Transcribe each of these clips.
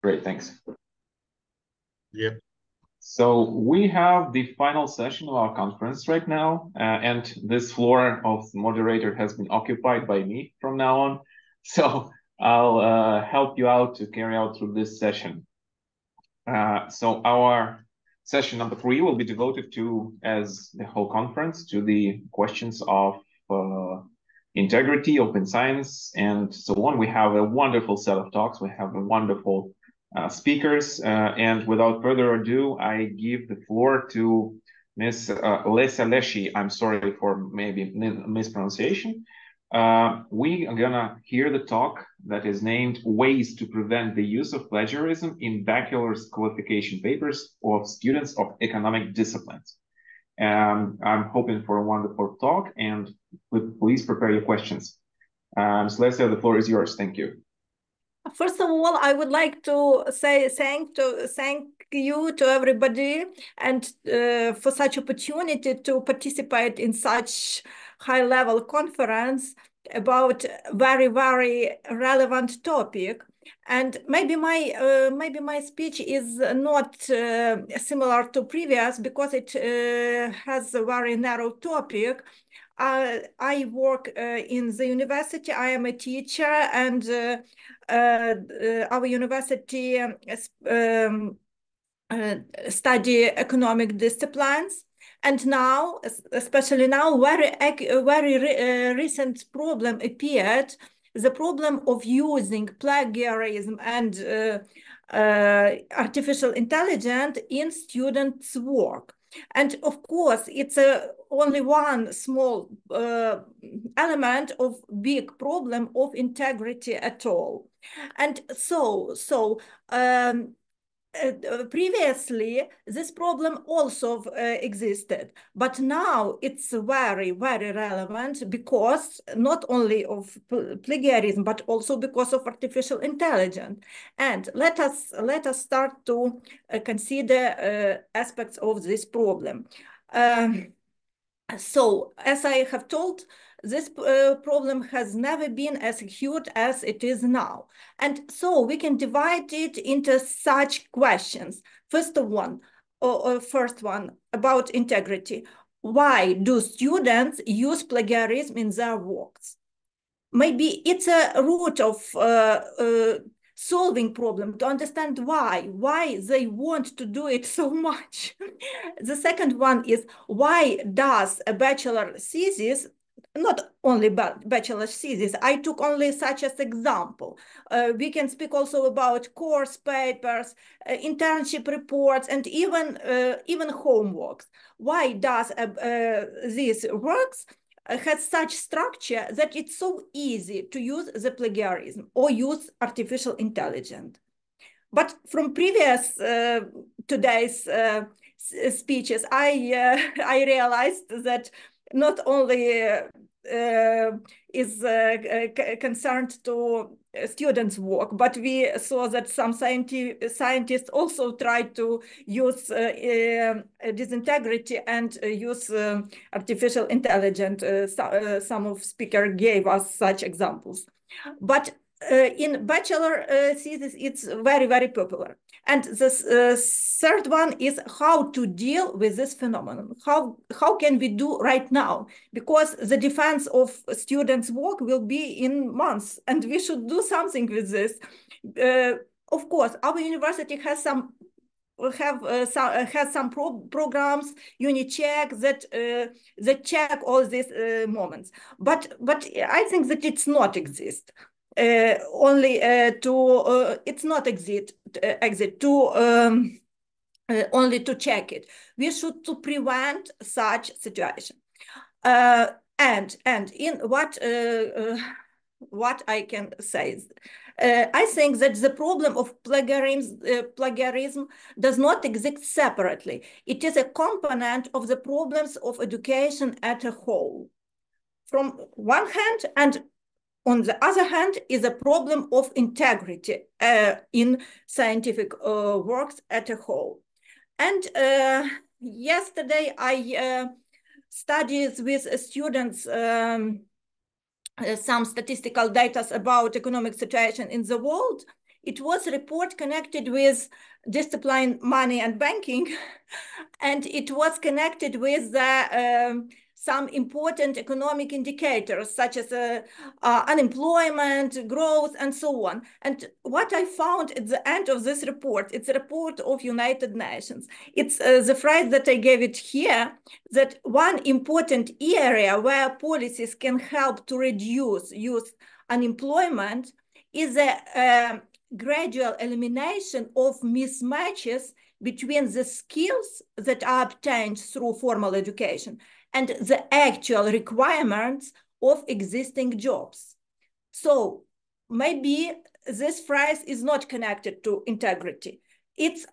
Great, thanks. Yep. So we have the final session of our conference right now, and this floor of the moderator has been occupied by me from now on. So I'll help you out to carry out through this session. So our session number 3 will be devoted to, as the whole conference, to the questions of integrity, open science, and so on. We have a wonderful set of talks. We have a wonderful speakers. And without further ado, I give the floor to Ms. Lesa Leshy. I'm sorry for maybe mispronunciation. We are gonna hear the talk that is named Ways to Prevent the Use of Plagiarism in Bachelor's Qualification Papers of Students of Economic Disciplines. I'm hoping for a wonderful talk, and please prepare your questions. Ms. Lesa, the floor is yours. Thank you. First of all, I would like to say thank you to everybody and for such opportunity to participate in such high-level conference about very, very relevant topic. And maybe my speech is not similar to previous because it has a very narrow topic. I work in the university. I am a teacher, and our university study economic disciplines. And now, especially now, very recent problem appeared, the problem of using plagiarism and artificial intelligence in students' work. And of course, it's only one small element of big problem of integrity at all. And previously, this problem also existed, but now it's very, very relevant because not only of plagiarism, but also because of artificial intelligence. And let us start to consider aspects of this problem. So, as I have told, this problem has never been as huge as it is now. And so we can divide it into such questions. First one about integrity. Why do students use plagiarism in their works? Maybe it's a root of solving problem, to understand why they want to do it so much. The second one is, why does a bachelor thesis, not only bachelor thesis, I took only such as example. We can speak also about course papers, internship reports, and even homeworks. Why does these works has such structure that it's so easy to use the plagiarism or use artificial intelligence? But from previous today's speeches, I realized that not only is concerned to students' work, but we saw that some scientists also tried to use disintegrity and use artificial intelligence. Some of speakers gave us such examples. But in bachelor thesis, it's very, very popular. And the third one is how to deal with this phenomenon. How can we do right now? Because the defense of students' work will be in months, and we should do something with this. Of course, our university has some programs, UniCheck, that check all these moments. But I think that it's not exist. It's not exit to only to check it. We should to prevent such situation. And in what I can say is, I think that the problem of plagiarism does not exist separately. It is a component of the problems of education as a whole. From one hand, and on the other hand, is a problem of integrity in scientific works as a whole. And yesterday I studied with students some statistical data about economic situation in the world. It was a report connected with discipline, money, and banking, and it was connected with some important economic indicators such as unemployment, growth, and so on. And what I found at the end of this report, it's a report of United Nations. It's the phrase that I gave it here, that one important area where policies can help to reduce youth unemployment is a gradual elimination of mismatches between the skills that are obtained through formal education and the actual requirements of existing jobs. So maybe this phrase is not connected to integrity. It's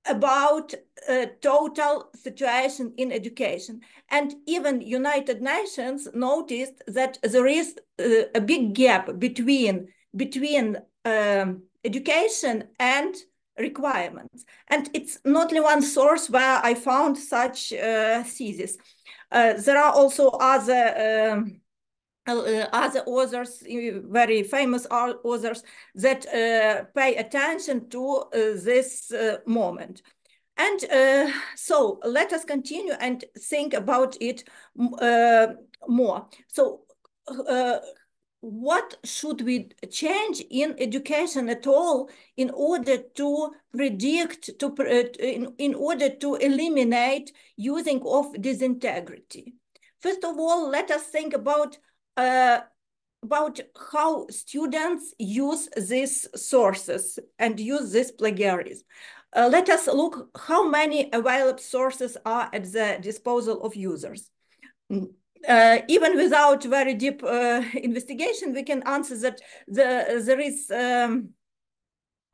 about a total situation in education. And even United Nations noticed that there is a big gap between education and requirements. And it's not only one source where I found such thesis. There are also other authors, very famous authors, that pay attention to this moment. And so let us continue and think about it more. So what should we change in education at all in order to predict, in order to eliminate using of disintegrity? First of all, let us think about how students use these sources and use this plagiarism. Let us look how many available sources are at the disposal of users. Even without very deep investigation, we can answer that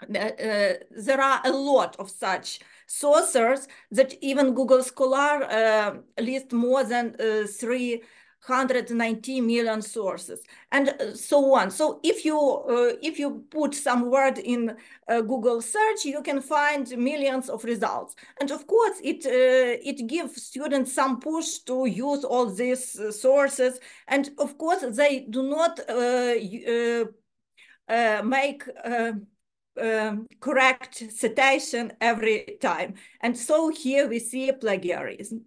there are a lot of such sources that even Google Scholar lists more than 390 million sources, and so on. So if you put some word in Google search, you can find millions of results. And of course, it gives students some push to use all these sources. And of course, they do not make correct citation every time. And so here we see plagiarism.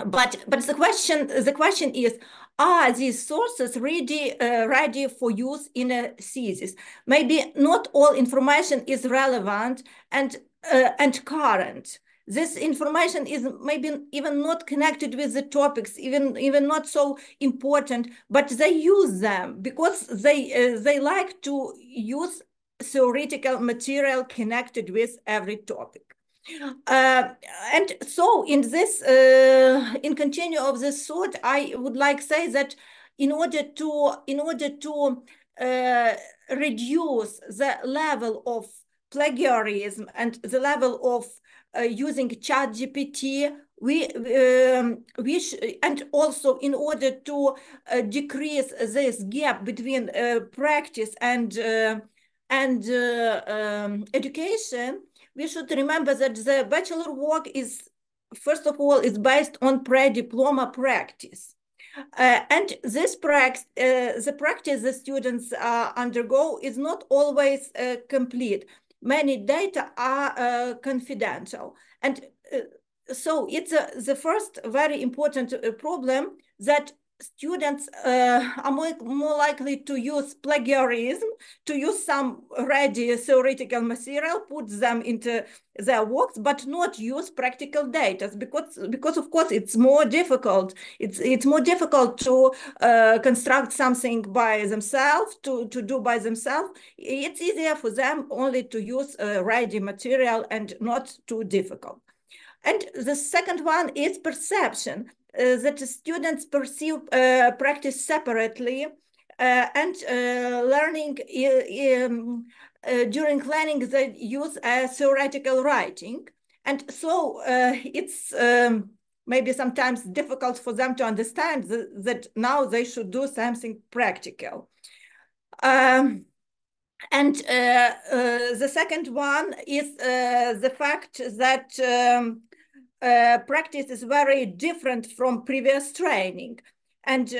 But the question is, are these sources ready for use in a thesis? Maybe not all information is relevant and current. This information is maybe even not connected with the topics, even not so important, but they use them because they like to use theoretical material connected with every topic. And so in this, in continue of this sort, I would like say that in order to reduce the level of plagiarism and the level of using ChatGPT, and also in order to decrease this gap between practice and education, we should remember that the bachelor work is, first of all, is based on pre-diploma practice. And this the practice the students undergo is not always complete. Many data are confidential. And so it's the first very important problem that students are more likely to use plagiarism, to use some ready theoretical material, put them into their works, but not use practical data because of course it's more difficult. It's more difficult to construct something by themselves, to do by themselves. It's easier for them only to use ready material and not too difficult. And the second one is perception. That students perceive practice separately and learning during learning they use theoretical writing. And so it's maybe sometimes difficult for them to understand that now they should do something practical. And the second one is the fact that practice is very different from previous training. And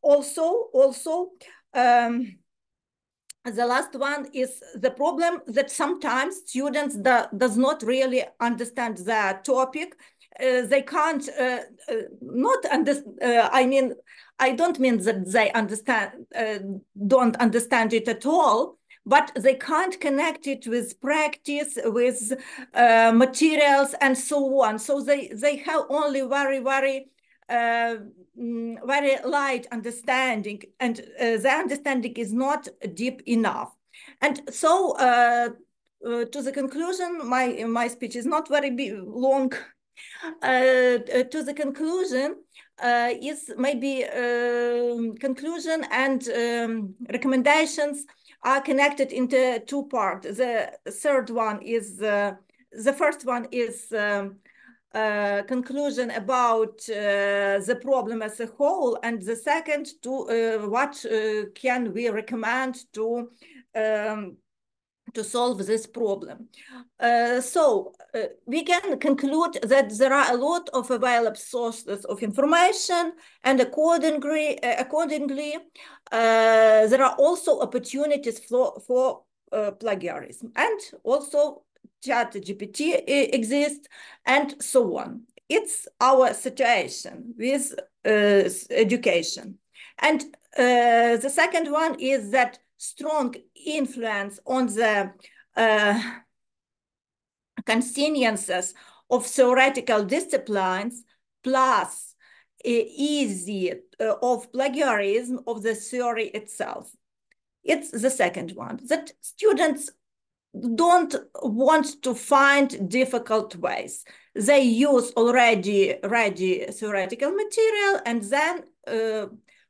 also the last one is the problem that sometimes students does not really understand the topic. They can't not understand. I mean, I don't mean that they don't understand it at all, but they can't connect it with practice, with materials, and so on. So they have only very light understanding, and the understanding is not deep enough. And so to the conclusion, my speech is not very long. To the conclusion is maybe conclusion and recommendations are connected into two parts. The third one is the first one is conclusion about the problem as a whole, and the second to what can we recommend to solve this problem. So we can conclude that there are a lot of available sources of information, and accordingly there are also opportunities for plagiarism, and also ChatGPT exists, and so on. It's our situation with education. And the second one is that strong influence on the conveniences of theoretical disciplines, plus easy of plagiarism of the theory itself. It's the second one, that students don't want to find difficult ways. They use already ready theoretical material and then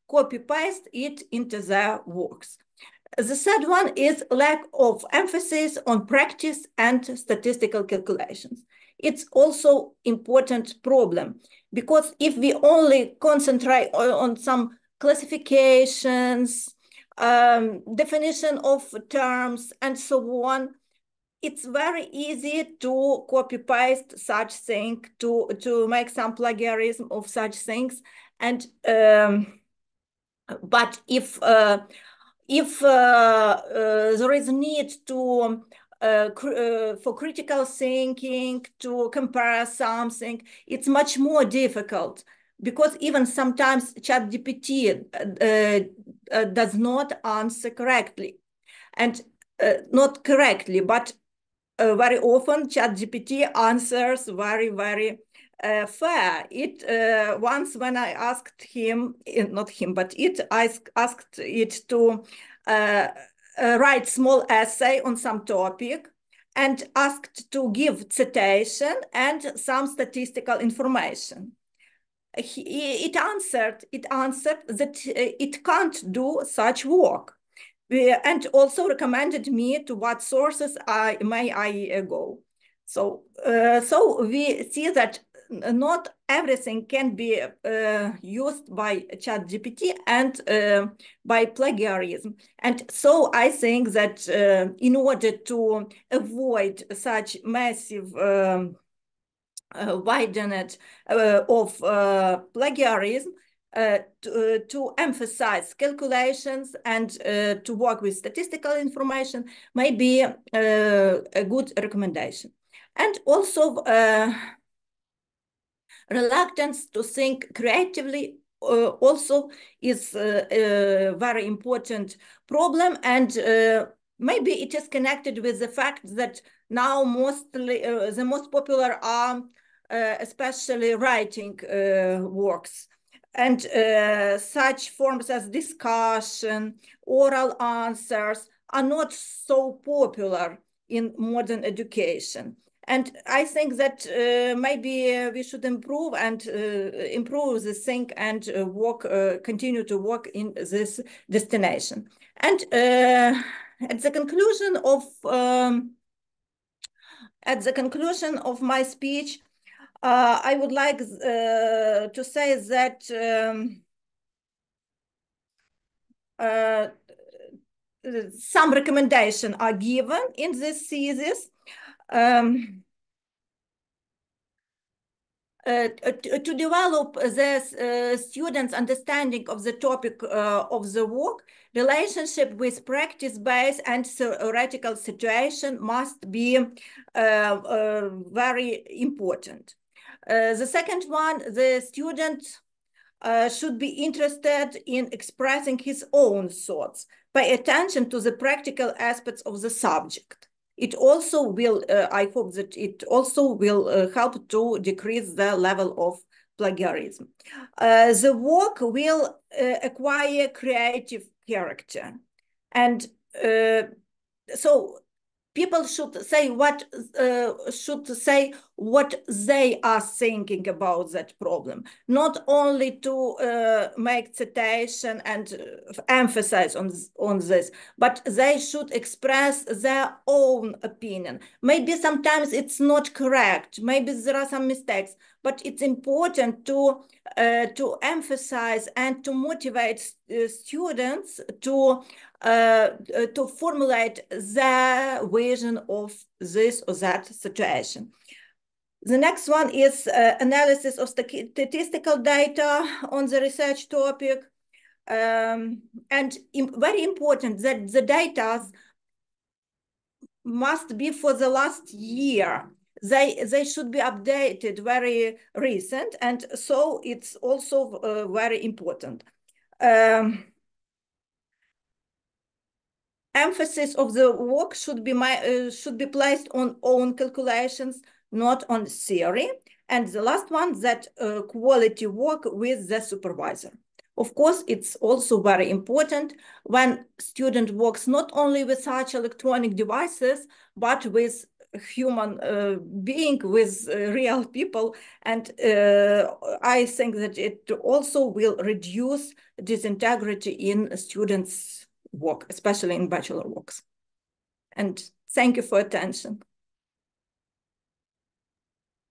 copy-paste it into their works. The third one is lack of emphasis on practice and statistical calculations. It's also important problem, because if we only concentrate on some classifications, definition of terms, and so on, it's very easy to copy-paste such thing, to make some plagiarism of such things. And but if there is a need to for critical thinking, to compare something, it's much more difficult, because even sometimes ChatGPT does not answer correctly, and not correctly, but very often ChatGPT answers very fair. It once when I asked him, not him, but it, I asked it to write small essay on some topic, and asked to give citation and some statistical information. It answered that it can't do such work, and also recommended me to what sources I go. So so we see that not everything can be used by ChatGPT and by plagiarism. And so I think that in order to avoid such massive widened of plagiarism, to emphasize calculations and to work with statistical information may be a good recommendation. And also reluctance to think creatively also is a very important problem, and maybe it is connected with the fact that now mostly the most popular are especially writing works, and such forms as discussion, oral answers are not so popular in modern education. And I think that maybe we should improve and improve this thing, and continue to work in this destination. And at the conclusion of my speech, I would like to say that some recommendations are given in this thesis. To develop the students' understanding of the topic of the work, Relationship with practice-based and theoretical situation must be very important. The second one, the student should be interested in expressing his own thoughts. Pay attention to the practical aspects of the subject. It also will, I hope that it also will help to decrease the level of plagiarism. The work will acquire creative character. And so people should say what they are thinking about that problem, not only to make citation and emphasize on this, but they should express their own opinion. Maybe sometimes it's not correct, maybe there are some mistakes, but it's important to emphasize and to motivate students to formulate their vision of this or that situation. The next one is analysis of statistical data on the research topic. And very important that the data must be for the last year. They should be updated very recent, and so it's also very important. Emphasis of the work should be placed on own calculations, not on theory. And the last one, that quality work with the supervisor. Of course, it's also very important when student works not only with such electronic devices, but with human being, with real people. And I think that it also will reduce disintegrity in students' work, especially in bachelor works. And thank you for attention.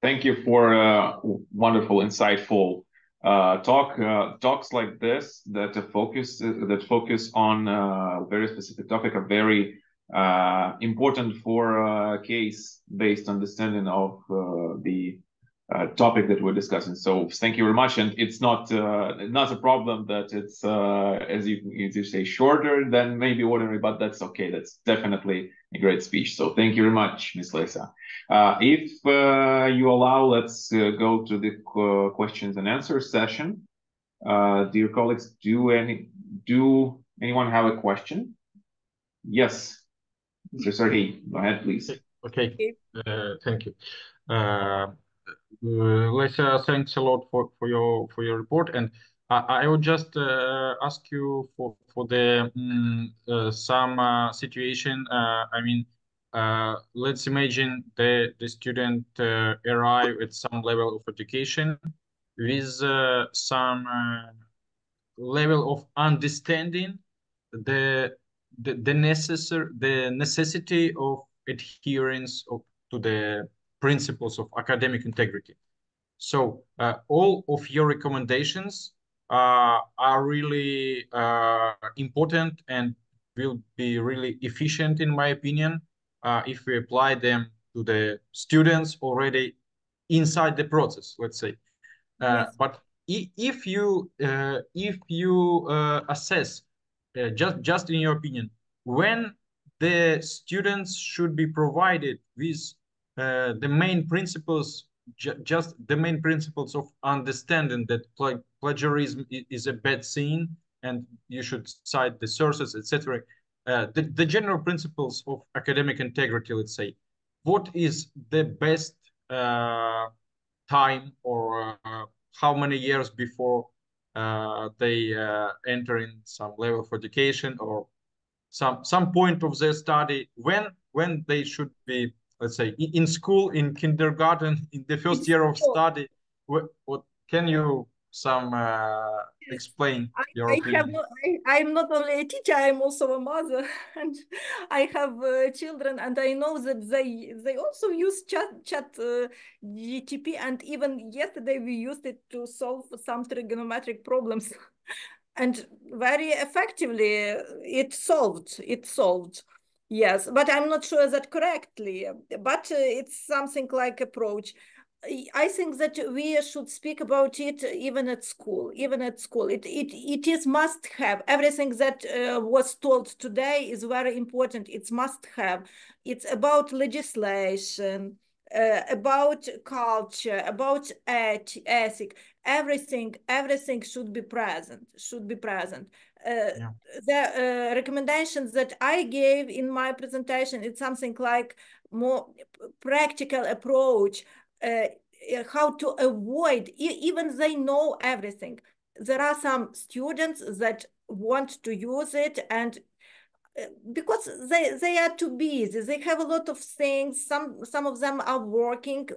Thank you for a wonderful, insightful talks like this that focus on very specific topic are very important for case-based understanding of the topic that we're discussing. So thank you very much. And it's not a problem that it's as you say, shorter than maybe ordinary, but that's okay. That's definitely a great speech. So thank you very much, Ms. Lesa. If you allow, let's go to the questions and answers session. Dear colleagues, do anyone have a question? Yes, Mr. Sergey, go ahead, please. Okay. Thank you. Lesa, thanks a lot for your report, and I would just ask you for the some situation. I mean, let's imagine the student arrive at some level of education with some level of understanding the necessity of adherence to the principles of academic integrity. So all of your recommendations are really important and will be really efficient, in my opinion, if we apply them to the students already inside the process, let's say. Yes. But if you assess, just in your opinion, when the students should be provided with the main principles, just the main principles of understanding that plagiarism is a bad thing and you should cite the sources, etc. The general principles of academic integrity, let's say, what is the best time or how many years before they enter in some level of education or some point of their study when they should be, let's say, in school, in kindergarten, in the first year of study. What can you explain your opinion? I'm not only a teacher, I'm also a mother, and I have children, and I know that they also use chat GTP, and even yesterday we used it to solve some trigonometric problems. And very effectively it solved. Yes, but I'm not sure that correctly, but it's something like approach. I think that we should speak about it even at school. Even at school, it is must have. Everything that was told today is very important. It's must have. It's about legislation, about culture, about ethic. Everything should be present. Should be present. Yeah. The recommendations that I gave in my presentation, it's something like more practical approach, how to avoid, even they know everything. There are some students that want to use it, and because they are too busy, they have a lot of things. Some of them are working.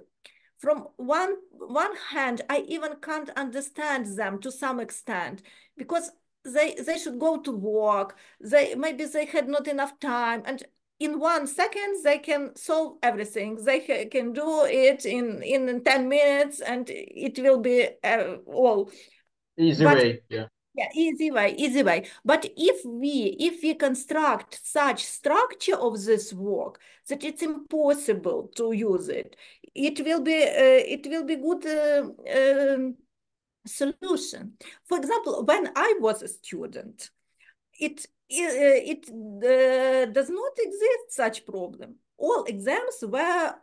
From one hand, I even can't understand them to some extent, because they should go to work. Maybe they had not enough time, and in 1 second they can solve everything. They can do it in 10 minutes, and it will be all. Easy But way. Yeah. yeah, easy way, easy way. But if we construct such structure of this work that it's impossible to use it, it will be good solution. For example, when I was a student, it does not exist such problem. All exams were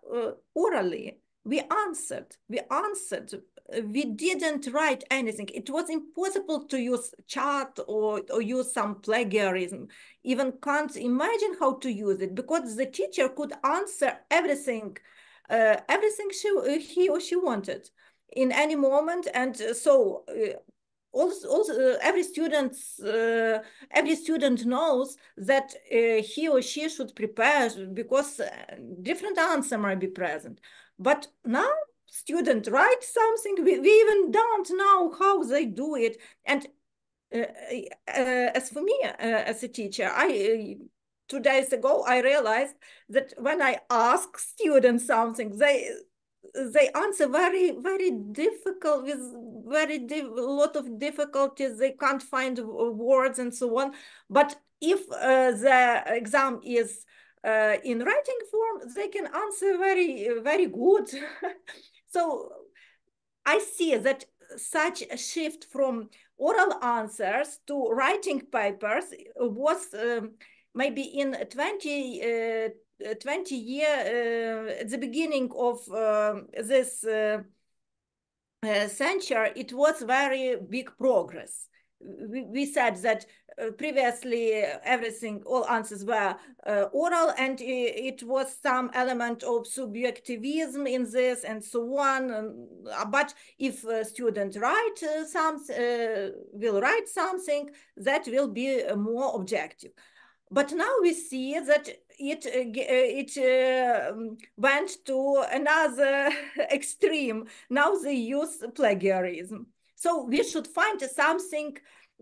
orally. We answered. We didn't write anything. It was impossible to use chat or use some plagiarism. Even can't imagine how to use it, because the teacher could answer everything, he or she wanted in any moment. And so also every student knows that he or she should prepare, because different answer might be present. But now student write something, we even don't know how they do it. And as for me, as a teacher, 2 days ago I realized that when I ask students something, they answer very difficult, with a lot of difficulties. They can't find words and so on. But if the exam is in writing form, they can answer very good. So I see that such a shift from oral answers to writing papers was maybe in 20 year at the beginning of this century. It was very big progress. We said that previously everything, all answers were oral, and it was some element of subjectivism in this and so on. But if a student will write something, that will be more objective. But now we see that it went to another extreme. Now they use plagiarism. So we should find something.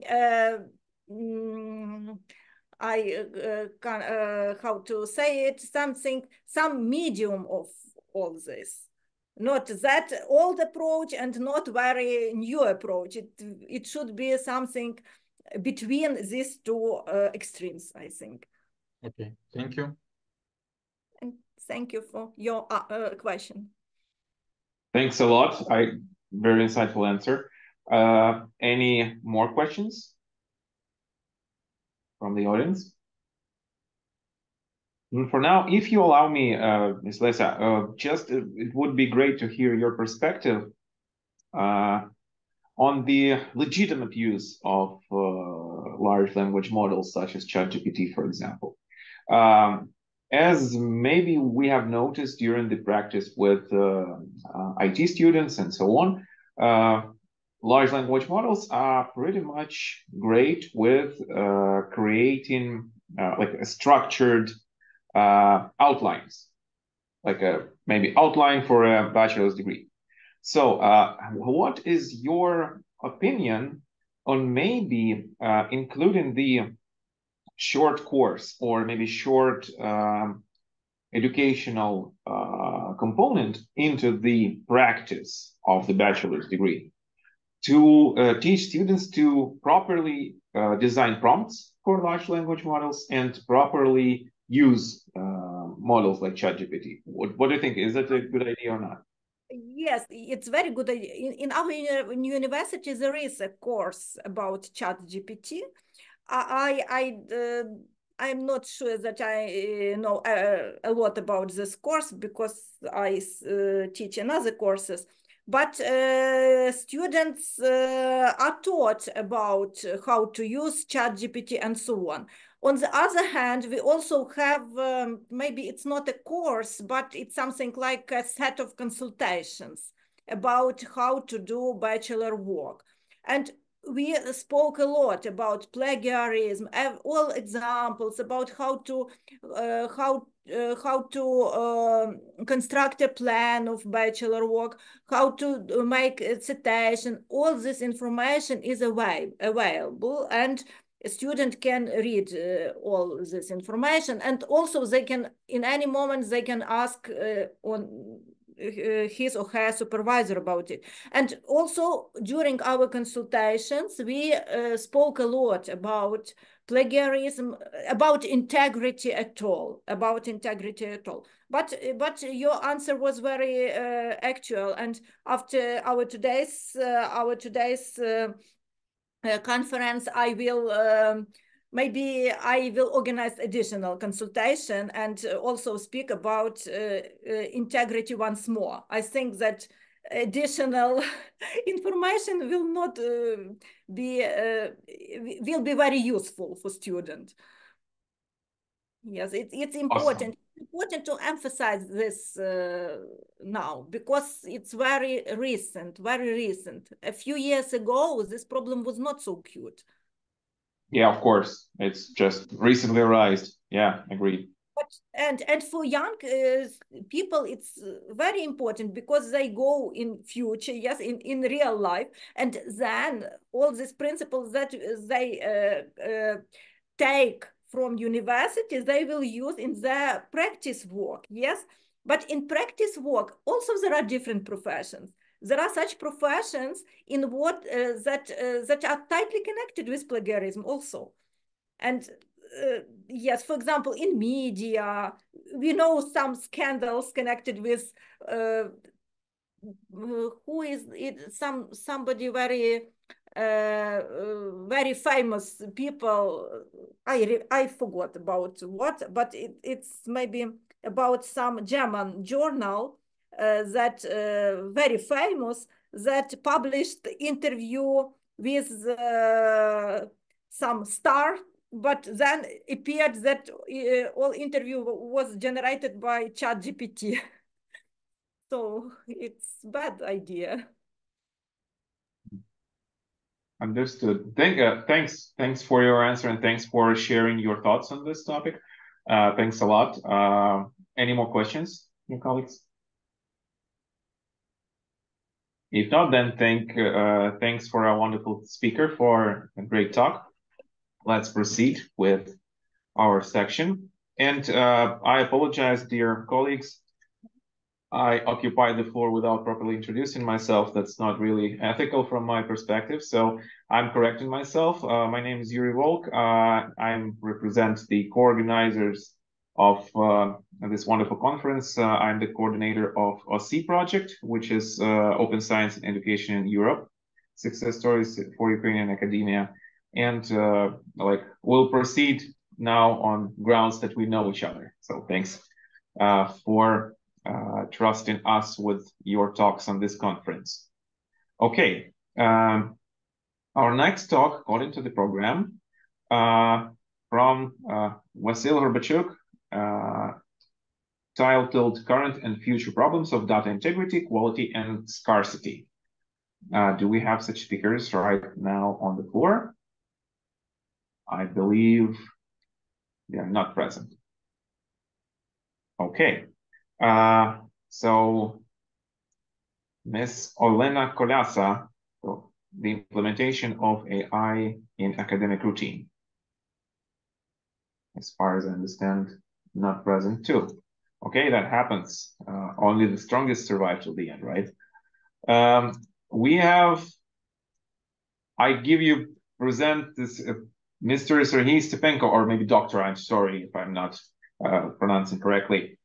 How to say it? Some medium of all this. Not that old approach and not very new approach. It should be something between these two extremes, I think. Okay. Thank you. And thank you for your question. Thanks a lot. Very insightful answer. Any more questions from the audience? And for now, if you allow me, Ms. Lesa, it would be great to hear your perspective on the legitimate use of large language models such as ChatGPT, for example. As maybe we have noticed during the practice with IT students and so on, large language models are pretty much great with creating like a structured outlines, like maybe outline for a bachelor's degree. So what is your opinion on maybe including the short course or maybe short educational component into the practice of the bachelor's degree to teach students to properly design prompts for large language models and properly use models like ChatGPT? What do you think? Is that a good idea or not? Yes, it's very good. In our university, there is a course about ChatGPT. I'm not sure that I know a lot about this course because I teach in other courses. But students are taught about how to use ChatGPT and so on. On the other hand, we also have, maybe it's not a course, but it's something like a set of consultations about how to do bachelor work. And we spoke a lot about plagiarism, all examples about how to construct a plan of bachelor work, how to make a citation. All this information is available, and a student can read all this information, and also they can, in any moment, they can ask on his or her supervisor about it. And also during our consultations, we spoke a lot about plagiarism, about integrity at all, But your answer was very actual. And after our today's conference, I will maybe I will organize additional consultation and also speak about integrity once more. I think that additional information will not will be very useful for students. Yes, it's important. Awesome. Important to emphasize this now because it's very recent, very recent. A few years ago, this problem was not so acute. Yeah, of course. It's just recently arisen. Yeah, agreed. But and for young people, it's very important because they go in future, yes, in real life, and then all these principles that they take from universities, they will use in their practice work, yes. But in practice work, also there are different professions. There are such professions in what that are tightly connected with plagiarism also. And yes, for example, in media, we know some scandals connected with who is it? Somebody very very famous people. I forgot about what, but it's maybe about some German journal that very famous that published interview with some star, but then appeared that all interview was generated by ChatGPT. So it's bad idea. Understood. Thanks for your answer and thanks for sharing your thoughts on this topic. Thanks a lot. Any more questions, your colleagues? If not, then thanks for our wonderful speaker for a great talk. Let's proceed with our section. And I apologize, dear colleagues. I occupy the floor without properly introducing myself. That's not really ethical from my perspective. So I'm correcting myself. My name is Yuri Volk. I represent the co-organizers of this wonderful conference. I'm the coordinator of OSCE project, which is Open Science and Education in Europe, Success Stories for Ukrainian Academia. And we'll proceed now on grounds that we know each other. So thanks for trusting us with your talks on this conference. Okay, our next talk, according to the program, from Vasyl Gorbachuk, titled Current and Future Problems of Data Integrity, Quality, and Scarcity. Do we have such speakers right now on the floor? I believe they are not present. Okay. So Ms. Olena Kolyasa, so the implementation of AI in academic routine. As far as I understand, not present too. Okay, that happens. Only the strongest survive till the end, right? I present this Mr. Serhiy Stepenko, or maybe Doctor, I'm sorry if I'm not pronouncing correctly.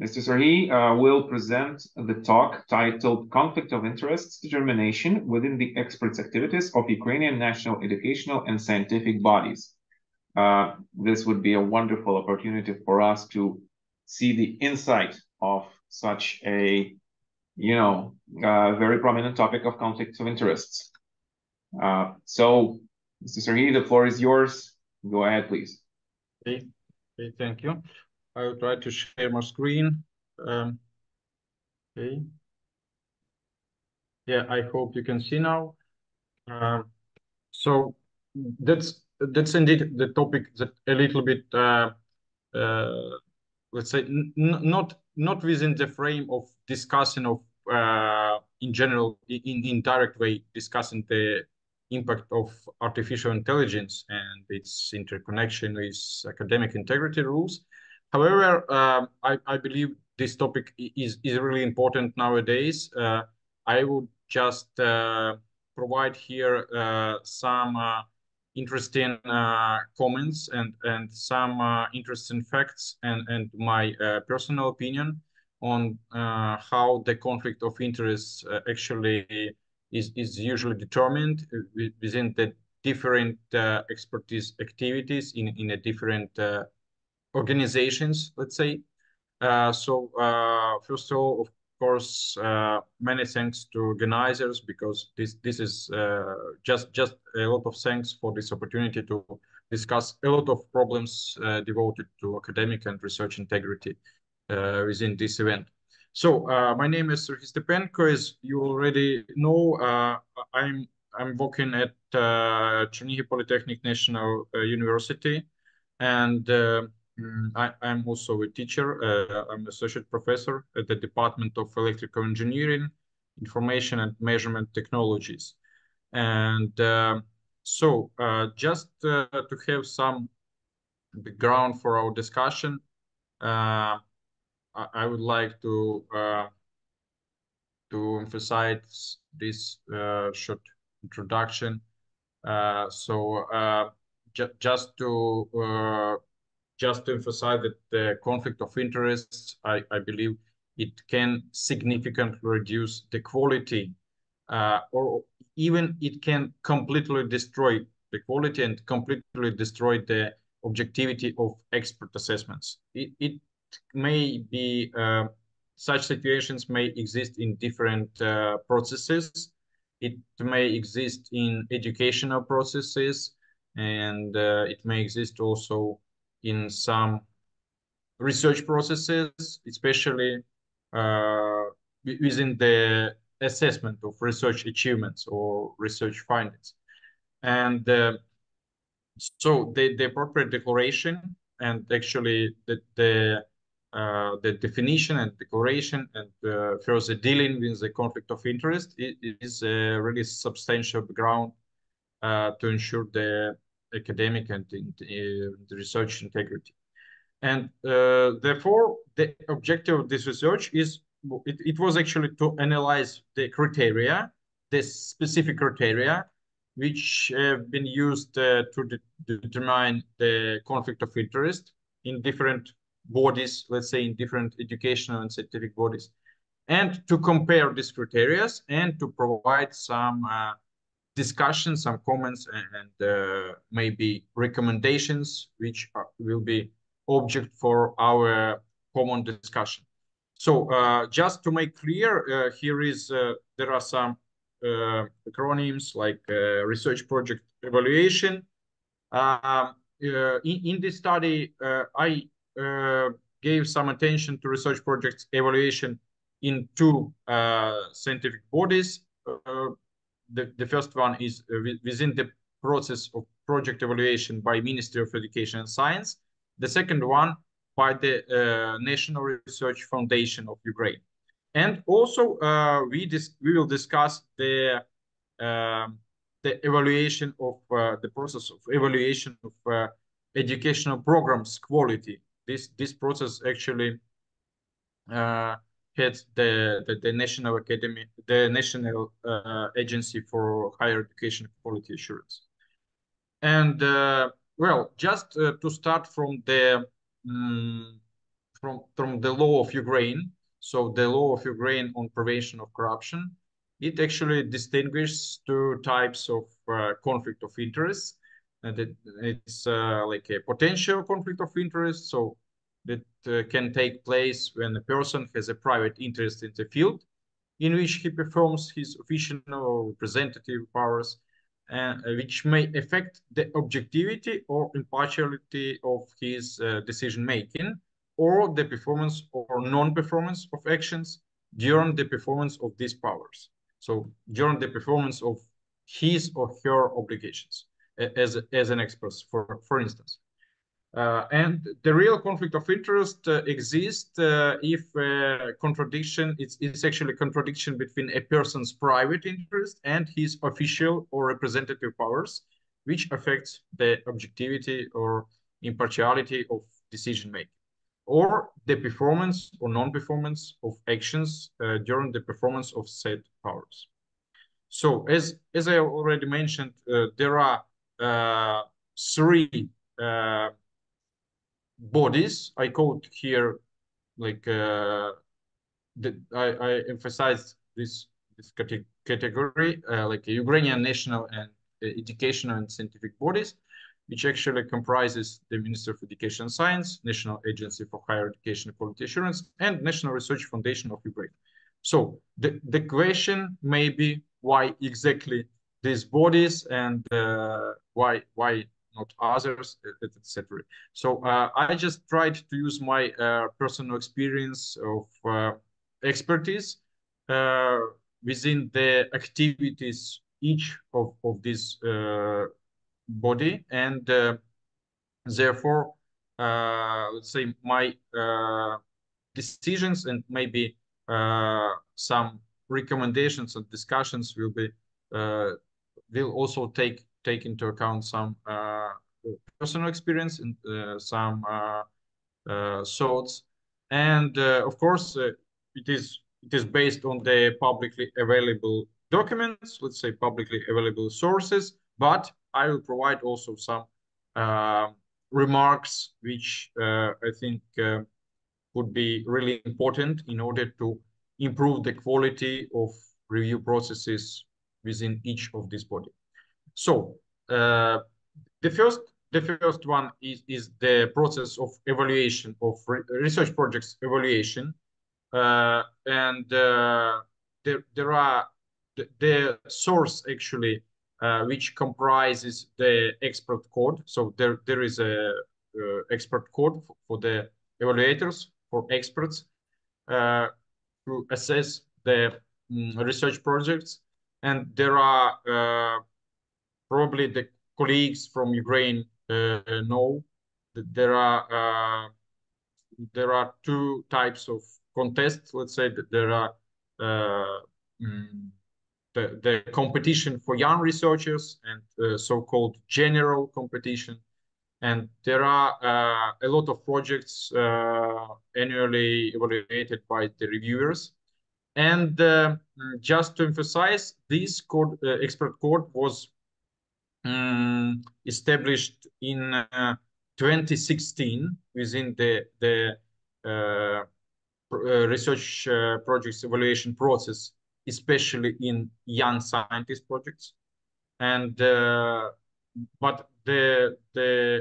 Mr. Sarhi will present the talk titled Conflict of Interests Determination within the Experts' Activities of Ukrainian National Educational and Scientific Bodies. This would be a wonderful opportunity for us to see the insight of such a, very prominent topic of conflicts of interests. So, Mr. Sarhi, the floor is yours. Go ahead, please. Okay, thank you. I will try to share my screen. Okay. Yeah, I hope you can see now. So that's indeed the topic that a little bit, let's say, not within the frame of discussing of in general, in indirect way, discussing the impact of artificial intelligence and its interconnection with academic integrity rules. However, I believe this topic is really important nowadays. I would just provide here some interesting comments and some interesting facts and my personal opinion on how the conflict of interest actually is usually determined within the different expertise activities in a different organizations, let's say. So first of all, of course, many thanks to organizers, because this is just a lot of thanks for this opportunity to discuss a lot of problems devoted to academic and research integrity within this event. So my name is Serhiy Stepenko. As you already know, I'm working at Chernihiv Polytechnic National University, and I'm also a teacher. I'm associate professor at the Department of Electrical Engineering, Information and Measurement Technologies. And so just to have some background for our discussion, I would like to emphasize this short introduction. Just to emphasize that the conflict of interests, I believe it can significantly reduce the quality, or even it can completely destroy the quality and completely destroy the objectivity of expert assessments. It may be, such situations may exist in different processes. It may exist in educational processes, and it may exist also in some research processes, especially within the assessment of research achievements or research findings. And so the appropriate declaration and actually the definition and declaration and further dealing with the conflict of interest is a really substantial background to ensure the academic and the research integrity. And therefore, the objective of this research is, it was actually to analyze the criteria, the specific criteria, which have been used to determine the conflict of interest in different bodies, let's say in different educational and scientific bodies, and to compare these criteria and to provide some discussion, some comments, and maybe recommendations, which will be object for our common discussion. So just to make clear, here is there are some acronyms like research project evaluation. In this study, I gave some attention to research projects evaluation in two scientific bodies. The first one is within the process of project evaluation by Ministry of Education and Science. The second one by the National Research Foundation of Ukraine. And also we will discuss the evaluation of the process of evaluation of educational programs quality. This process actually heads the National Academy, the National Agency for Higher Education Quality Assurance. And well, just to start from the from the law of Ukraine. So the law of Ukraine on prevention of corruption, it actually distinguishes two types of conflict of interest. And it's like a potential conflict of interest. So that can take place when a person has a private interest in the field in which he performs his official or representative powers, which may affect the objectivity or impartiality of his decision making, or the performance or non-performance of actions during the performance of these powers. So during the performance of his or her obligations as an expert, for instance. And the real conflict of interest exists if contradiction, it's actually a contradiction between a person's private interest and his official or representative powers, which affects the objectivity or impartiality of decision making, or the performance or non-performance of actions during the performance of said powers. So as I already mentioned, there are three bodies. I called here like I emphasize this category like Ukrainian national and educational and scientific bodies, which actually comprises the Ministry of Education and Science, National Agency for Higher Education Quality Assurance, and National Research Foundation of Ukraine. So the question may be why exactly these bodies, and why not others, etc. So I just tried to use my personal experience of expertise within the activities each of this body, and therefore let's say my decisions and maybe some recommendations and discussions will also take into account some personal experience and some thoughts, and of course it is based on the publicly available documents, let's say publicly available sources, but I will provide also some remarks which I think would be really important in order to improve the quality of review processes within each of these bodies. So the first one is the process of evaluation of research projects evaluation, and there are the source actually which comprises the expert code. So there is a expert code for the evaluators, for experts to assess the research projects, and there are probably the colleagues from Ukraine know that there are two types of contests. Let's say that there are the competition for young researchers and so-called general competition. And there are a lot of projects annually evaluated by the reviewers. And just to emphasize, this code, expert code was established in 2016 within the research projects evaluation process, especially in young scientist projects. And but the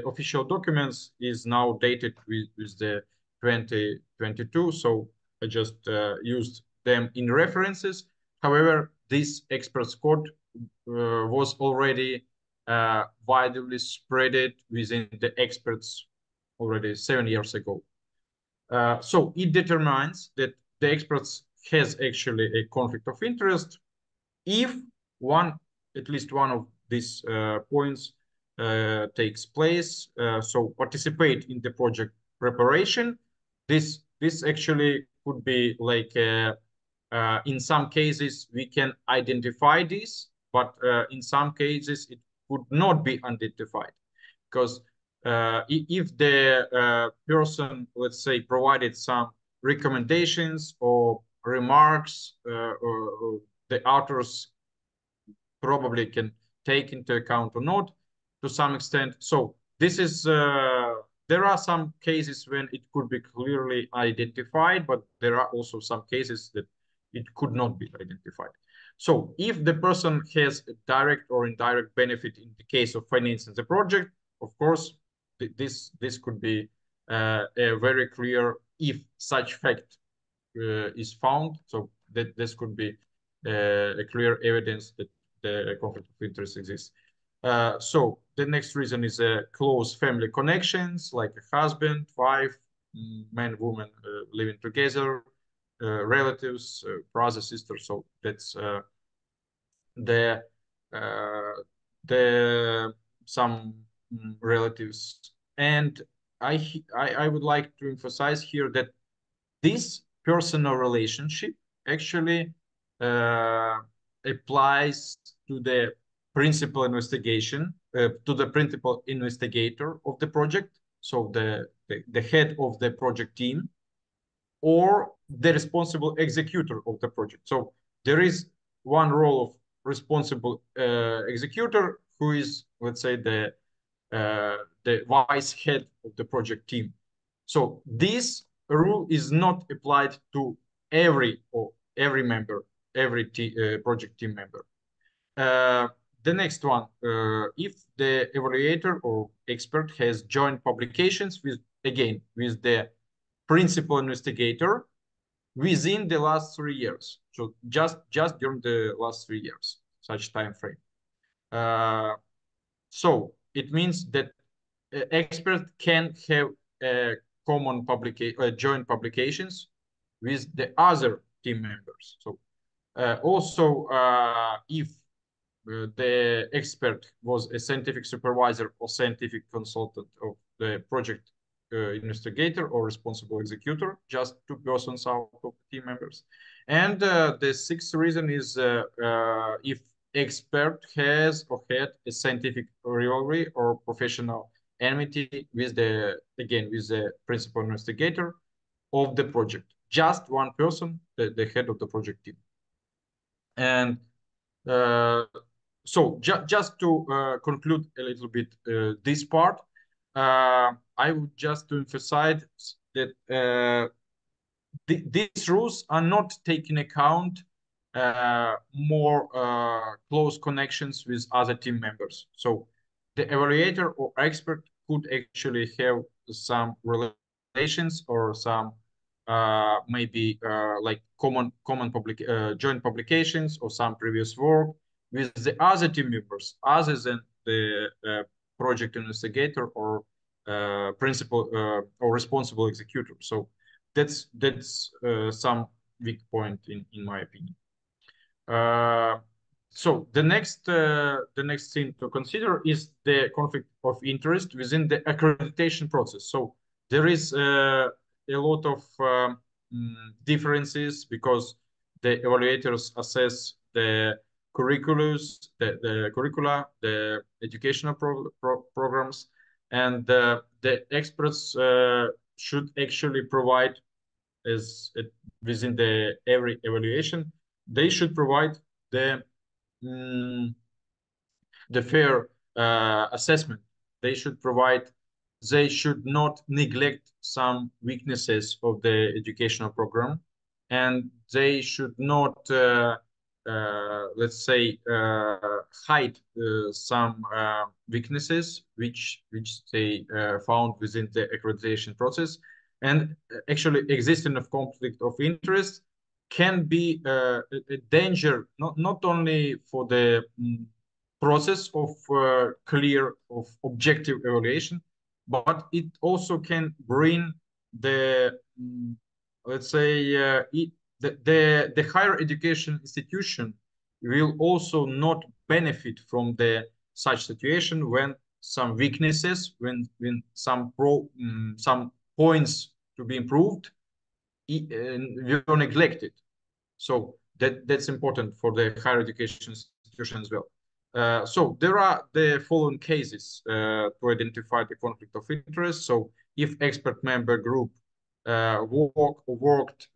official documents is now dated with the 2022, so I just used them in references. However, this experts code was already widely spreaded within the experts already 7 years ago. So it determines that the experts has actually a conflict of interest if at least one of these points takes place. So participate in the project preparation. This actually could be like in some cases we can identify this, but in some cases it would not be identified, because if the person, let's say, provided some recommendations or remarks, or the authors probably can take into account or not to some extent. So this is there are some cases when it could be clearly identified, but there are also some cases that it could not be identified. So if the person has a direct or indirect benefit in the case of financing the project, of course, this could be a very clear if such fact is found. So that this could be a clear evidence that the conflict of interest exists. So the next reason is close family connections, like a husband, wife, man, woman living together, relatives, brother, sister. So that's the some relatives. And I would like to emphasize here that this personal relationship actually applies to the principal investigation, to the principal investigator of the project, so the head of the project team, or the responsible executor of the project. So there is one role of responsible executor who is, let's say, the vice head of the project team. So this rule is not applied to every member, every project team member. The next one, if the evaluator or expert has joint publications with the principal investigator within the last 3 years. So just during the last 3 years, such time frame. So it means that expert can have common joint publications with the other team members. So also, if the expert was a scientific supervisor or scientific consultant of the project investigator or responsible executor, just 2 persons out of team members. And the sixth reason is if expert has or had a scientific rivalry or professional enmity with the principal investigator of the project. Just one person, the head of the project team. And so just to conclude a little bit this part, I would just to emphasize that these rules are not taking account more close connections with other team members. So the evaluator or expert could actually have some relations or some maybe like joint publications or some previous work with the other team members other than the project investigator or principal or responsible executor. So that's some weak point in my opinion. So the next thing to consider is the conflict of interest within the accreditation process. So there is a lot of differences because the evaluators assess the curricula, the educational programs, and the experts should actually provide within every evaluation. They should provide the fair assessment. They should not neglect some weaknesses of the educational program, and they should not, let's say, hide some weaknesses which they found within the accreditation process. And actually, existence of conflict of interest can be a danger not only for the process of clear of objective evaluation, but it also can bring the let's say the higher education institution will also not benefit from such situation when some weaknesses, when some points to be improved were neglected. So that's important for the higher education institution as well. So there are the following cases to identify the conflict of interest. So if expert member group worked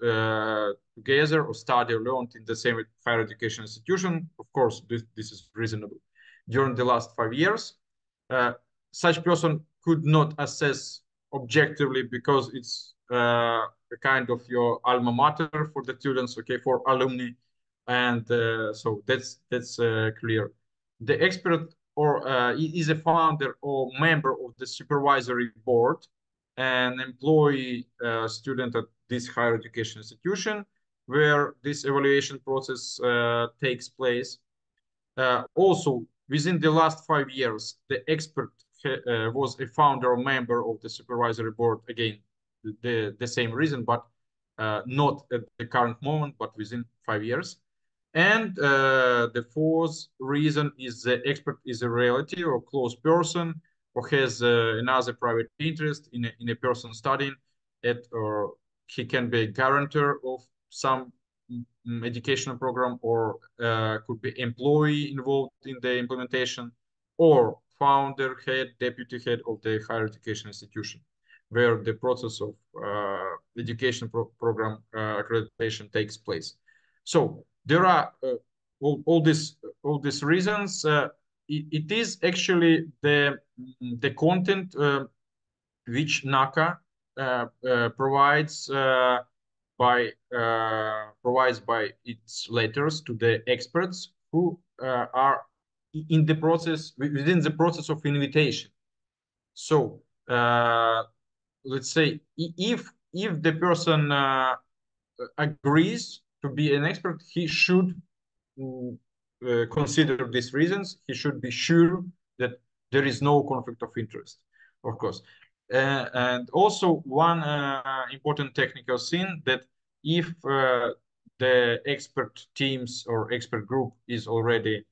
together or studied or learned in the same higher education institution, of course, this is reasonable. During the last 5 years, such person could not assess objectively because it's a kind of your alma mater for the students, okay, for alumni, and so that's clear. The expert or is a founder or member of the supervisory board, an employee student at this higher education institution where this evaluation process takes place. Also, within the last 5 years, the expert was a founder or member of the supervisory board. Again, the same reason, but not at the current moment, but within 5 years. And the fourth reason is the expert is a relative or close person or has another private interest in a person studying it, or he can be a guarantor of some educational program, or could be employee involved in the implementation, or founder, head, deputy head of the higher education institution, where the process of education program accreditation takes place. So there are all these reasons. It is actually the content which NACA provides by its letters to the experts who are in the process, within the process of invitation. So let's say if the person agrees to be an expert, he should consider these reasons. He should be sure that there is no conflict of interest, of course. And also one important technical thing, that if the expert teams or expert group is already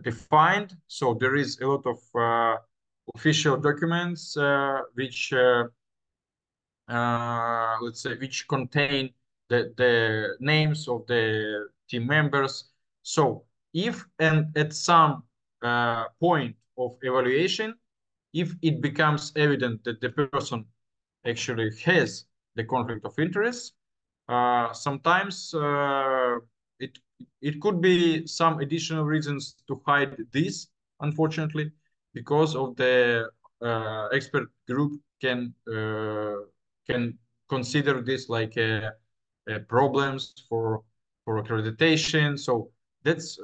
defined, so there is a lot of official documents which let's say which contain the names of the team members. So if and at some point of evaluation, if it becomes evident that the person actually has the conflict of interest, sometimes it could be some additional reasons to hide this, unfortunately, because of the expert group can consider this like problems for accreditation. So that's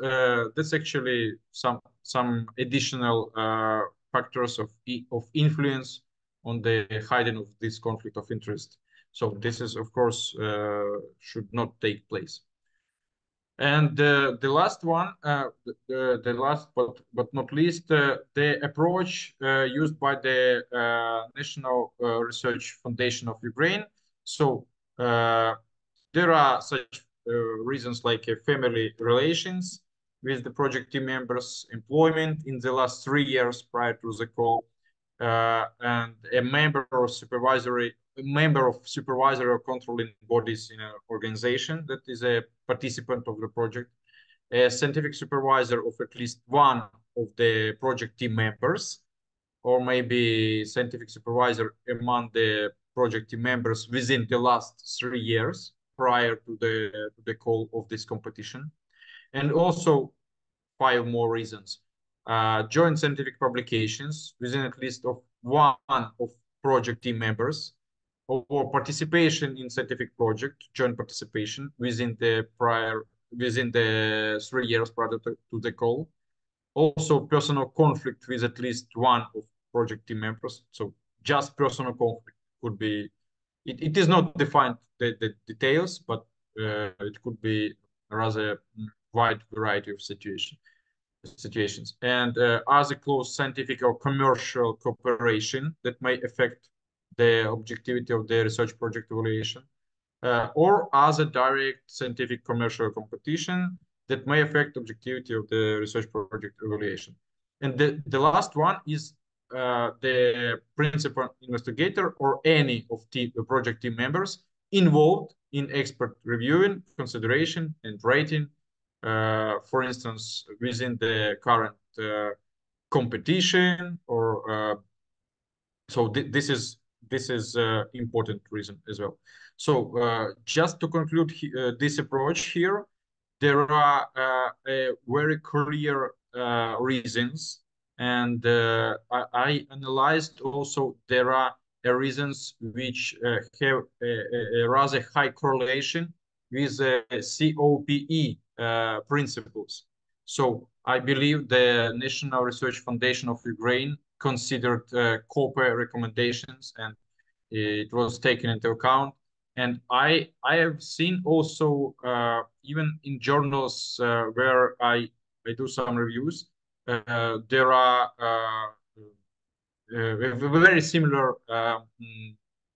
actually some additional factors of influence on the hiding of this conflict of interest. So this is, of course, should not take place. And the last one, the last but not least, the approach used by the National Research Foundation of Ukraine. So there are such reasons like family relations with the project team members, employment in the last 3 years prior to the call, and a member of supervisory or controlling bodies in an organization that is a participant of the project, a scientific supervisor of at least one of the project team members, or maybe scientific supervisor among the project team members within the last 3 years prior to the call of this competition. And also 5 more reasons. Joint scientific publications within at least of one of project team members, or participation in scientific project, joint participation within the 3 years prior to the call. Also personal conflict with at least one of project team members. So just personal conflict could be, it is not defined the details, but it could be a rather wide variety of situations, and other close scientific or commercial cooperation that may affect the objectivity of the research project evaluation, or other direct scientific commercial competition that may affect objectivity of the research project evaluation. And the last one is the principal investigator or any of the project team members involved in expert reviewing, consideration, and rating, for instance, within the current competition, or so this is important reason as well. So just to conclude this approach here, there are very clear reasons, and I analyzed also there are reasons which have a rather high correlation with COPE principles. So I believe the National Research Foundation of Ukraine considered COPE recommendations, and it was taken into account. And I have seen also even in journals where I do some reviews, there are very similar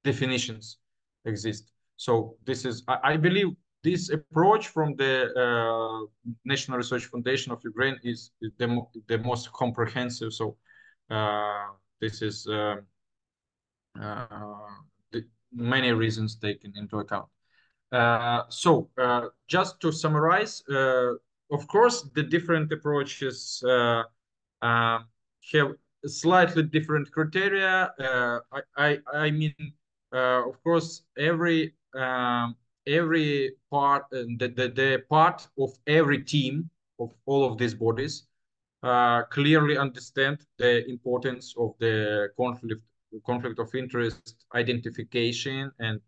definitions exist. So this is, I believe, this approach from the National Research Foundation of Ukraine is the most comprehensive. So this is the many reasons taken into account. So just to summarize, of course, the different approaches have slightly different criteria. I mean, of course, every part, the part of every team of all of these bodies clearly understand the importance of the conflict of interest identification and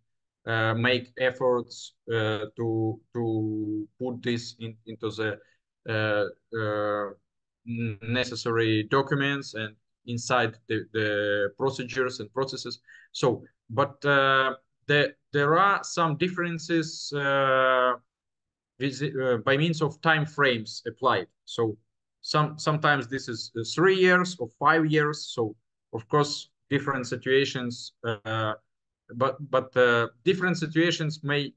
make efforts to put this into the necessary documents and inside the procedures and processes. So, but there are some differences by means of time frames applied. So sometimes this is 3 years or 5 years. So of course different situations, but different situations may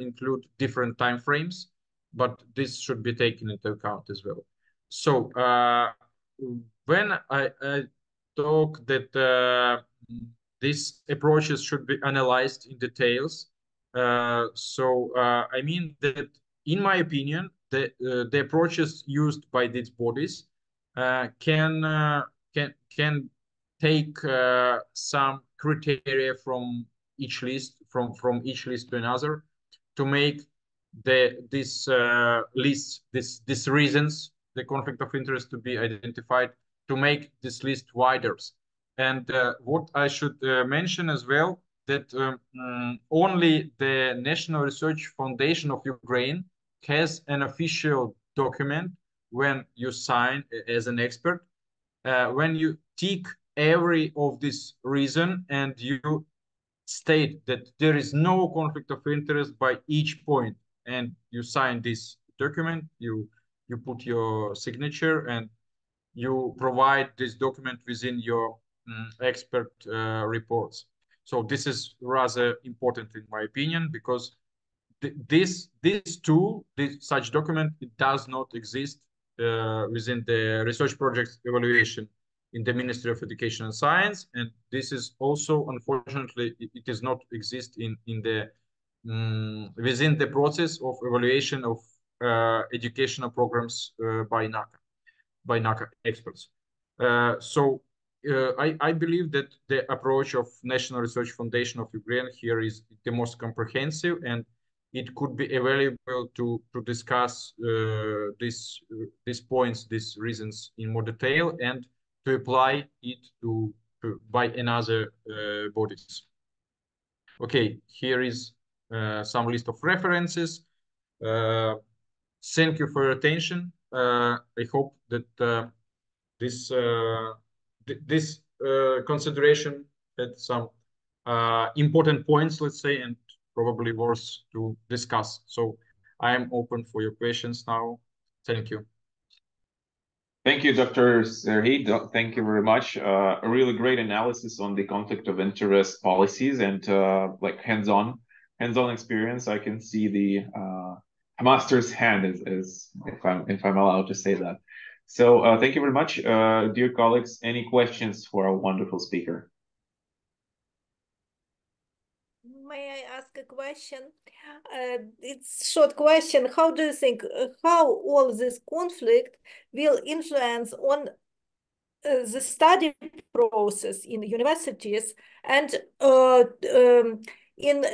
include different time frames, but this should be taken into account as well. So when I talk that these approaches should be analyzed in details, I mean that in my opinion, the approaches used by these bodies can take some criteria from each list, from each list to another, to make this reasons, the conflict of interest to be identified, to make this list wider. And what I should mention as well, that only the National Research Foundation of Ukraine has an official document when you sign as an expert, when you tick every of this reason and you state that there is no conflict of interest by each point, and you sign this document, you put your signature and you provide this document within your expert reports. So this is rather important in my opinion, because this tool, such document, it does not exist within the research projects evaluation in the Ministry of Education and Science, and this is also, unfortunately, it does not exist in the within the process of evaluation of educational programs by NACA experts. I believe that the approach of National Research Foundation of Ukraine here is the most comprehensive, and it could be available to discuss these points, these reasons in more detail, and to apply it to by another bodies. Okay, here is some list of references. Thank you for your attention. I hope that this consideration had some important points, let's say, and probably worth to discuss. So I am open for your questions now. Thank you. Thank you, Dr. Serhiy. Thank you very much. A really great analysis on the conflict of interest policies and like hands-on experience. I can see the master's hand, is if I'm allowed to say that. So thank you very much, dear colleagues. Any questions for our wonderful speaker? May I ask a question? It's a short question. How do you think how all this conflict will influence on the study process in universities and in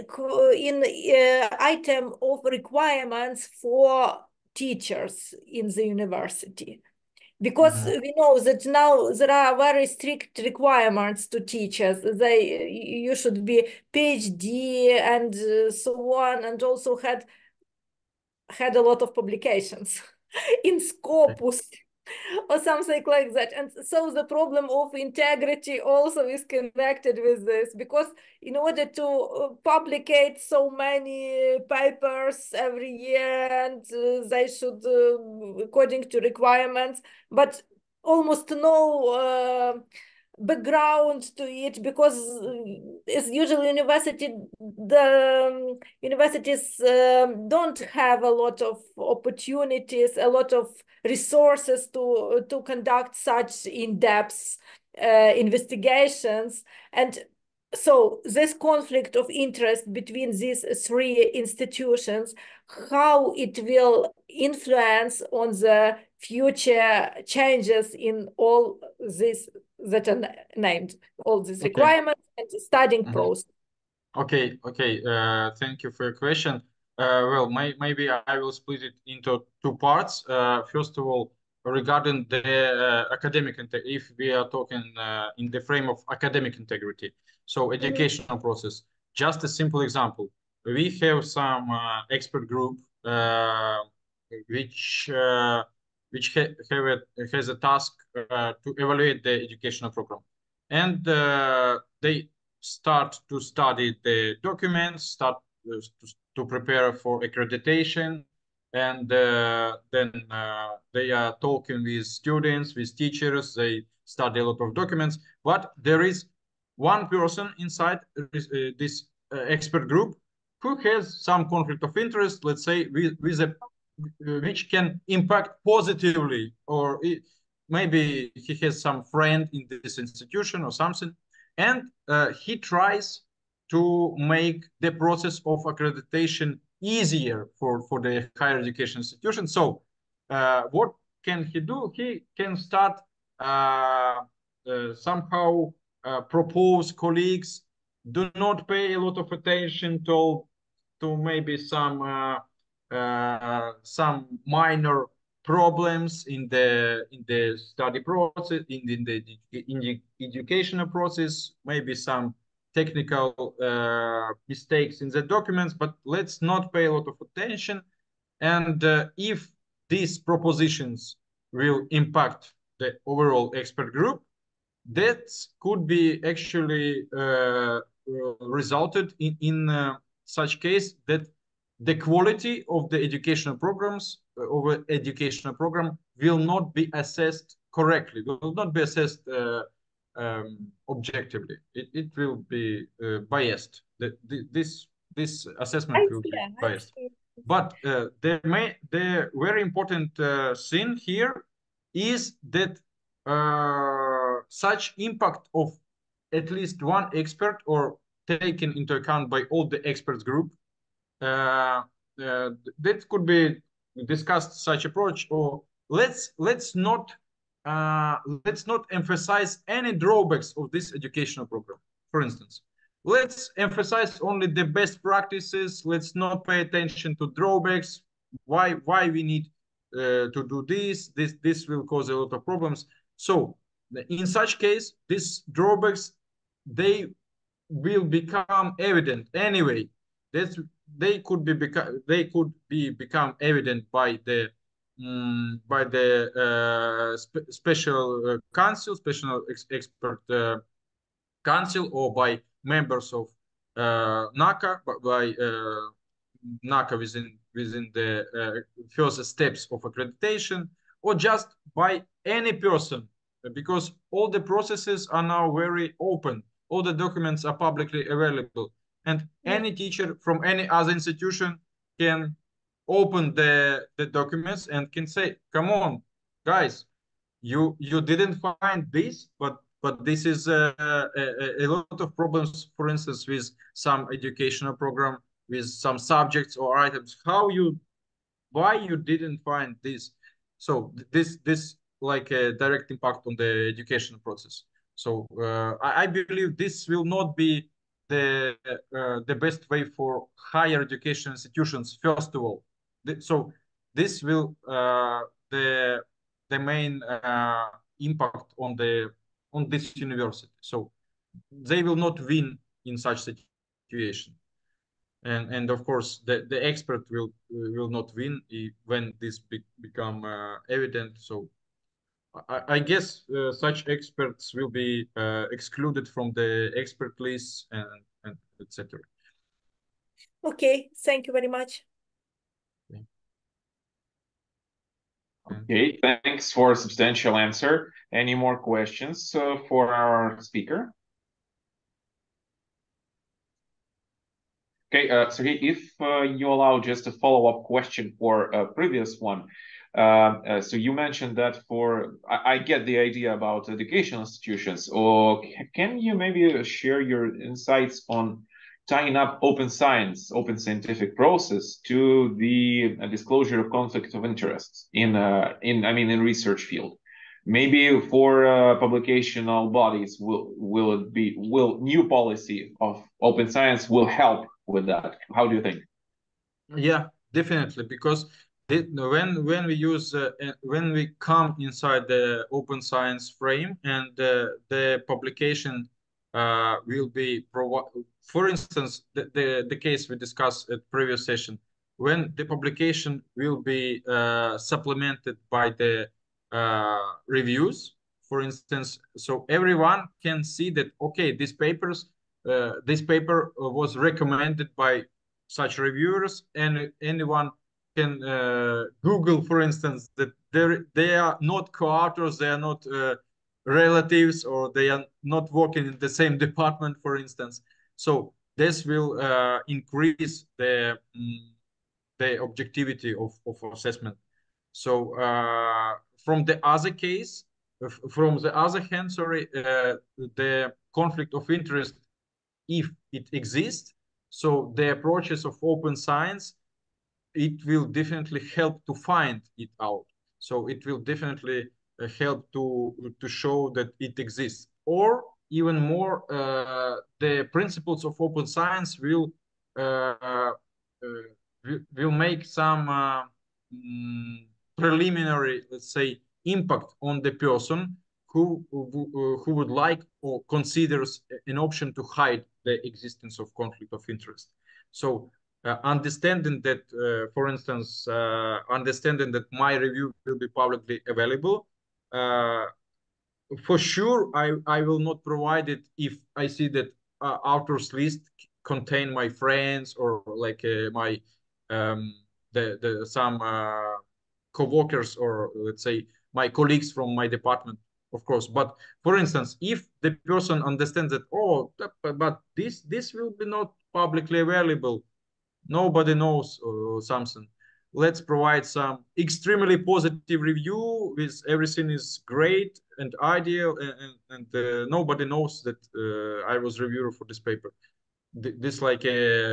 item of requirements for teachers in the university? because we know that now there are very strict requirements to teachers. You should be PhD and so on, and also had a lot of publications in Scopus or something like that. And so the problem of integrity also is connected with this, because in order to publicate so many papers every year, and they should, according to requirements, but almost no background to it, because it's usually the universities don't have a lot of opportunities, a lot of resources to conduct such in-depth investigations. And so this conflict of interest between these three institutions, how it will influence on the future changes in all this that are named, all these requirements and studying process. Okay. Thank you for your question. Well, maybe I will split it into two parts. First of all, regarding the academic integrity, if we are talking in the frame of academic integrity, so educational process. Just a simple example: we have some expert group which has a task to evaluate the educational program, and they start to study the documents, start to prepare for accreditation, and then they are talking with students, with teachers. They study a lot of documents, but there is one person inside this expert group who has some conflict of interest, let's say, with a which can impact positively, or maybe he has some friend in this institution or something, and he tries to make the process of accreditation easier for the higher education institution. So what can he do? He can start somehow propose colleagues do not pay a lot of attention to maybe some minor problems in the study process, in the educational process, maybe some technical mistakes in the documents, but let's not pay a lot of attention. And if these propositions will impact the overall expert group, that could be actually resulted in such case that the quality of the educational programs over educational program will not be assessed correctly, will not be assessed objectively. It will be biased. This assessment will be biased. But the very important thing here is that such impact of at least one expert, or taken into account by all the experts group, that could be discussed such approach, or let's not emphasize any drawbacks of this educational program. For instance, let's emphasize only the best practices. Let's not pay attention to drawbacks. Why we need to do this? This will cause a lot of problems. So in such case, these drawbacks, they will become evident anyway. They could become evident by the special council, special expert council, or by members of NACA, by NACA within the first steps of accreditation, or just by any person, because all the processes are now very open. All the documents are publicly available, and any teacher from any other institution can open the documents and can say, come on, guys, you didn't find this, but this is a lot of problems, for instance, with some educational program, with some subjects or items. Why you didn't find this? So this like a direct impact on the educational process. So I believe this will not be the best way for higher education institutions. First of all, so this will the the main impact on this university. So they will not win in such situation. And of course the expert will not win when this become evident. So I guess such experts will be excluded from the expert list and etc. Okay, thank you very much. Okay, thanks for a substantial answer. Any more questions for our speaker? Okay, so if you allow just a follow-up question for a previous one. So you mentioned that I get the idea about educational institutions, or can you maybe share your insights on tying up open science, open scientific process to the disclosure of conflict of interest in research field? Maybe for publicational bodies, will new policy of open science will help with that? How do you think? Yeah, definitely, because when we use when we come inside the open science frame and the publication will be provided. For instance, the case we discussed at previous session, when the publication will be supplemented by the reviews, for instance, so everyone can see that okay, this paper was recommended by such reviewers, and anyone can Google, for instance, that they are not co-authors, they are not relatives, or they are not working in the same department, for instance. So this will increase the objectivity of assessment. So from the other case, from the other hand, sorry, the conflict of interest, if it exists, so the approaches of open science, it will definitely help to find it out. So it will definitely help to show that it exists. Or even more, the principles of open science will make some preliminary, let's say, impact on the person who would like or considers an option to hide the existence of conflict of interest. So understanding that, for instance, understanding that my review will be publicly available, for sure, I will not provide it if I see that authors list contain my friends or like my some co-workers, or let's say my colleagues from my department, of course. But for instance, if the person understands that, oh, but this will be not publicly available, nobody knows or something, let's provide some extremely positive review with everything is great and ideal, and nobody knows that I was reviewer for this paper. This like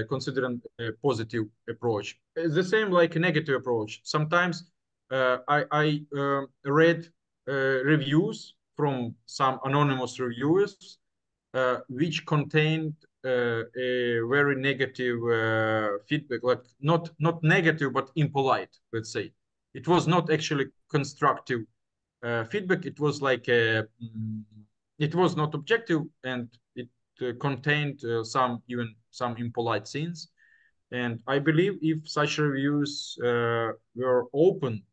considering a positive approach. It's the same like a negative approach. Sometimes I read reviews from some anonymous reviewers which contained a very negative feedback, like not negative but impolite, let's say. It was not actually constructive feedback. It was like it was not objective, and it contained some impolite things. And I believe if such reviews were open,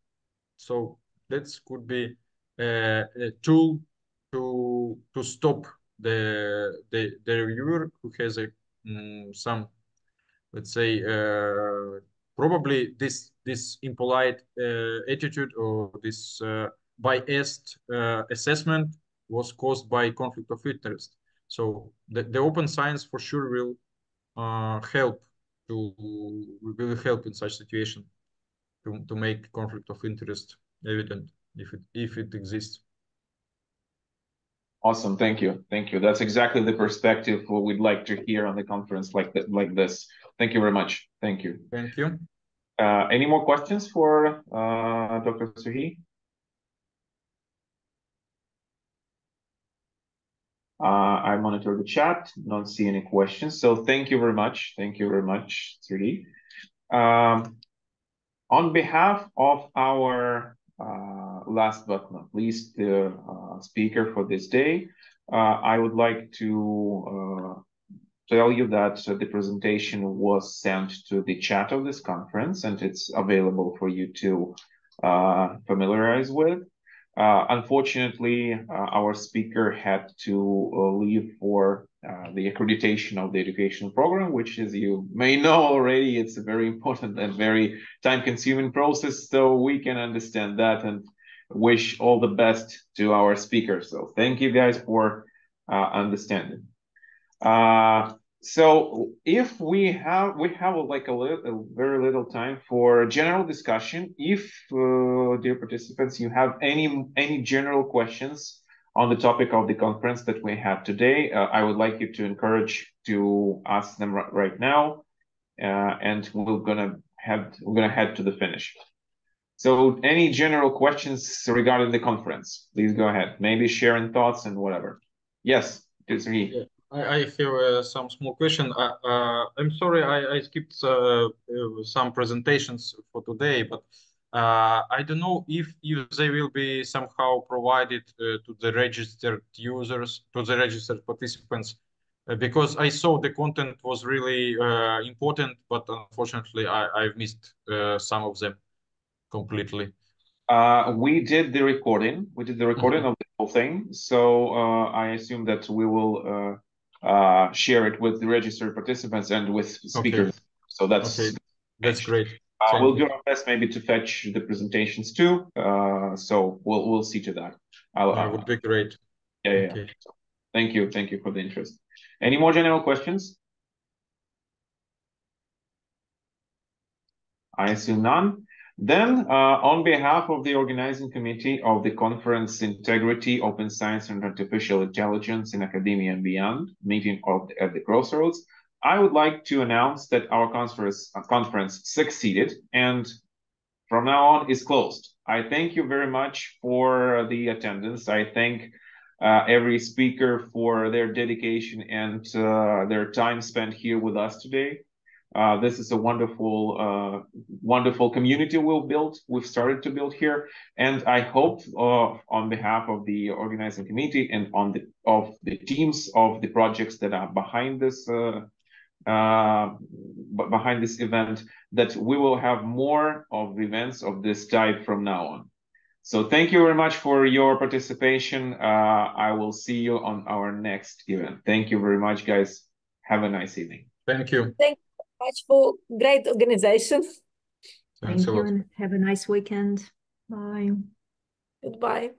so that could be a tool to stop the reviewer who has a some, let's say, probably this impolite attitude, or this biased assessment was caused by conflict of interest. So the open science for sure will help in such situation to make conflict of interest evident if it exists. Awesome, thank you. That's exactly the perspective we'd like to hear on the conference like this. Thank you very much. Thank you. Thank you. Any more questions for Dr. Suhi? I monitor the chat, don't see any questions. So thank you very much. Thank you very much, Suhi. On behalf of our last but not least, the speaker for this day, I would like to tell you that the presentation was sent to the chat of this conference, and it's available for you to familiarize with. Unfortunately, our speaker had to leave for the accreditation of the educational program, which, as you may know already, it's a very important and very time-consuming process, so we can understand that and wish all the best to our speaker. So thank you guys for understanding. So if we have like a very little time for general discussion. If dear participants, you have any general questions on the topic of the conference that we have today, I would like you to encourage to ask them right now, and we're gonna head to the finish. So any general questions regarding the conference, please go ahead. Maybe sharing thoughts and whatever. Yes, it's me. Yeah. I have some small question. I'm sorry, I skipped some presentations for today, but I don't know if they will be somehow provided to the registered users, to the registered participants, because I saw the content was really important, but unfortunately I've missed some of them completely. We did the recording. We did the recording of the whole thing. So I assume that we will share it with the registered participants and with speakers. Okay. So that's great. We'll do our best maybe to fetch the presentations too. So we'll see to that. That would be great. Yeah. So, thank you for the interest. Any more general questions? I assume none. Then, on behalf of the organizing committee of the conference Integrity, Open Science and Artificial Intelligence in Academia and Beyond, meeting at the Crossroads, I would like to announce that our conference succeeded and from now on is closed. I thank you very much for the attendance. I thank every speaker for their dedication and their time spent here with us today. This is a wonderful community we've started to build here, and I hope on behalf of the organizing committee and of the teams of the projects that are behind this event, that we will have more of events of this type from now on. So thank you very much for your participation. I will see you on our next event. Thank you very much, guys. Have a nice evening. Thank you. Thank you so much for great organization. Thank you and have a nice weekend. Bye. Goodbye.